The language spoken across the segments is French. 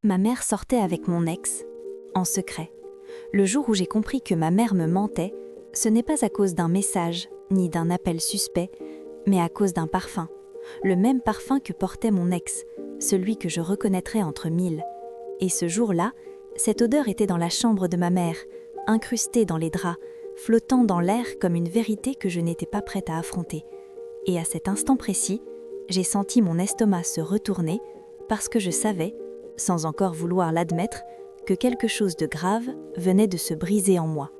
Ma mère sortait avec mon ex, en secret. Le jour où j'ai compris que ma mère me mentait, ce n'est pas à cause d'un message, ni d'un appel suspect, mais à cause d'un parfum. Le même parfum que portait mon ex, celui que je reconnaîtrais entre mille. Et ce jour-là, cette odeur était dans la chambre de ma mère, incrustée dans les draps, flottant dans l'air comme une vérité que je n'étais pas prête à affronter. Et à cet instant précis, j'ai senti mon estomac se retourner parce que je savais, sans encore vouloir l'admettre, que quelque chose de grave venait de se briser en moi.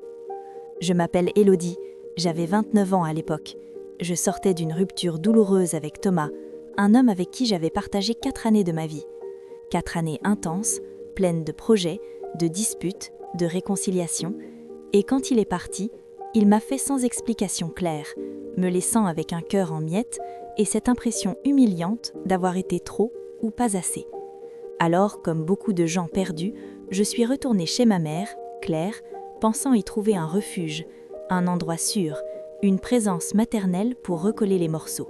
Je m'appelle Élodie, j'avais 29 ans à l'époque. Je sortais d'une rupture douloureuse avec Thomas, un homme avec qui j'avais partagé 4 années de ma vie. 4 années intenses, pleines de projets, de disputes, de réconciliations. Et quand il est parti, il m'a fait sans explication claire, me laissant avec un cœur en miettes et cette impression humiliante d'avoir été trop ou pas assez. Alors, comme beaucoup de gens perdus, je suis retournée chez ma mère, Claire, pensant y trouver un refuge, un endroit sûr, une présence maternelle pour recoller les morceaux.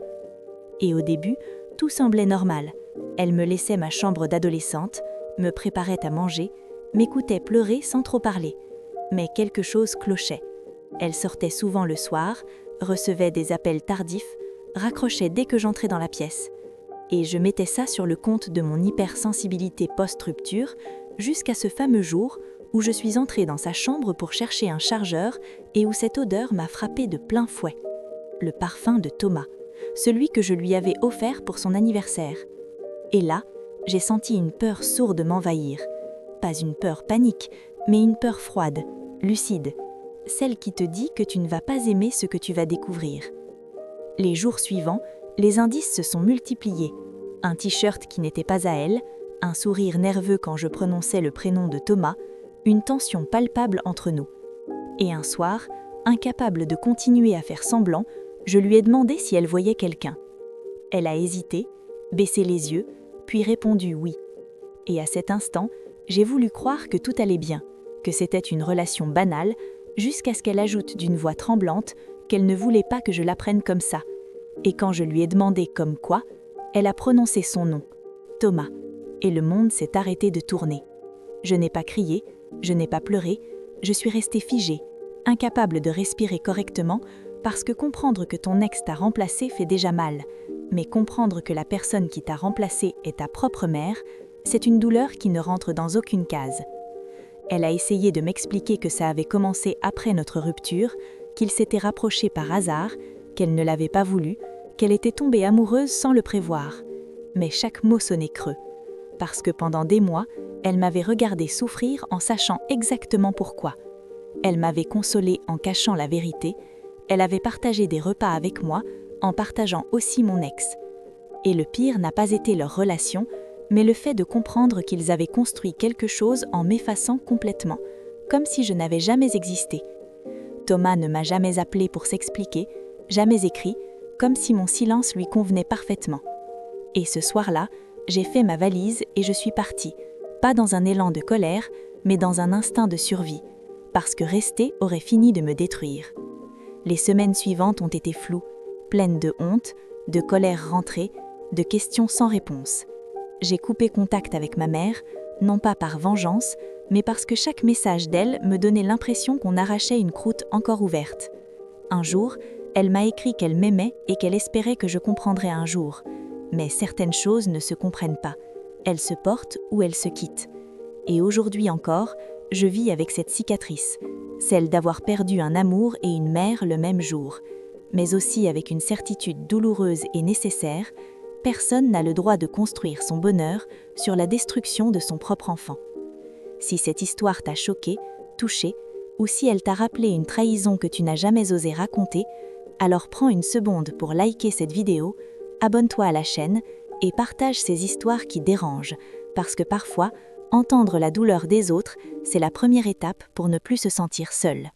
Et au début, tout semblait normal. Elle me laissait ma chambre d'adolescente, me préparait à manger, m'écoutait pleurer sans trop parler. Mais quelque chose clochait. Elle sortait souvent le soir, recevait des appels tardifs, raccrochait dès que j'entrais dans la pièce. Et je mettais ça sur le compte de mon hypersensibilité post-rupture, jusqu'à ce fameux jour où je suis entrée dans sa chambre pour chercher un chargeur et où cette odeur m'a frappée de plein fouet. Le parfum de Thomas, celui que je lui avais offert pour son anniversaire. Et là, j'ai senti une peur sourde m'envahir. Pas une peur panique, mais une peur froide, lucide, celle qui te dit que tu ne vas pas aimer ce que tu vas découvrir. Les jours suivants, les indices se sont multipliés. Un t-shirt qui n'était pas à elle, un sourire nerveux quand je prononçais le prénom de Thomas, une tension palpable entre nous. Et un soir, incapable de continuer à faire semblant, je lui ai demandé si elle voyait quelqu'un. Elle a hésité, baissé les yeux, puis répondu oui. Et à cet instant, j'ai voulu croire que tout allait bien, que c'était une relation banale, jusqu'à ce qu'elle ajoute d'une voix tremblante qu'elle ne voulait pas que je l'apprenne comme ça. Et quand je lui ai demandé comme quoi, elle a prononcé son nom, Thomas, et le monde s'est arrêté de tourner. Je n'ai pas crié, je n'ai pas pleuré, je suis restée figée, incapable de respirer correctement, parce que comprendre que ton ex t'a remplacé fait déjà mal, mais comprendre que la personne qui t'a remplacé est ta propre mère, c'est une douleur qui ne rentre dans aucune case. Elle a essayé de m'expliquer que ça avait commencé après notre rupture, qu'ils s'étaient rapprochés par hasard, qu'elle ne l'avait pas voulu, qu'elle était tombée amoureuse sans le prévoir. Mais chaque mot sonnait creux, parce que pendant des mois, elle m'avait regardé souffrir en sachant exactement pourquoi. Elle m'avait consolée en cachant la vérité, elle avait partagé des repas avec moi en partageant aussi mon ex. Et le pire n'a pas été leur relation, mais le fait de comprendre qu'ils avaient construit quelque chose en m'effaçant complètement, comme si je n'avais jamais existé. Thomas ne m'a jamais appelé pour s'expliquer, jamais écrit, comme si mon silence lui convenait parfaitement. Et ce soir-là, j'ai fait ma valise et je suis partie, pas dans un élan de colère, mais dans un instinct de survie, parce que rester aurait fini de me détruire. Les semaines suivantes ont été floues, pleines de honte, de colère rentrée, de questions sans réponse. J'ai coupé contact avec ma mère, non pas par vengeance, mais parce que chaque message d'elle me donnait l'impression qu'on arrachait une croûte encore ouverte. Un jour, elle m'a écrit qu'elle m'aimait et qu'elle espérait que je comprendrais un jour. Mais certaines choses ne se comprennent pas. Elles se portent ou elles se quittent. Et aujourd'hui encore, je vis avec cette cicatrice, celle d'avoir perdu un amour et une mère le même jour, mais aussi avec une certitude douloureuse et nécessaire, personne n'a le droit de construire son bonheur sur la destruction de son propre enfant. Si cette histoire t'a choqué, touché, ou si elle t'a rappelé une trahison que tu n'as jamais osé raconter, alors prends une seconde pour liker cette vidéo, abonne-toi à la chaîne et partage ces histoires qui dérangent, parce que parfois, entendre la douleur des autres, c'est la première étape pour ne plus se sentir seul.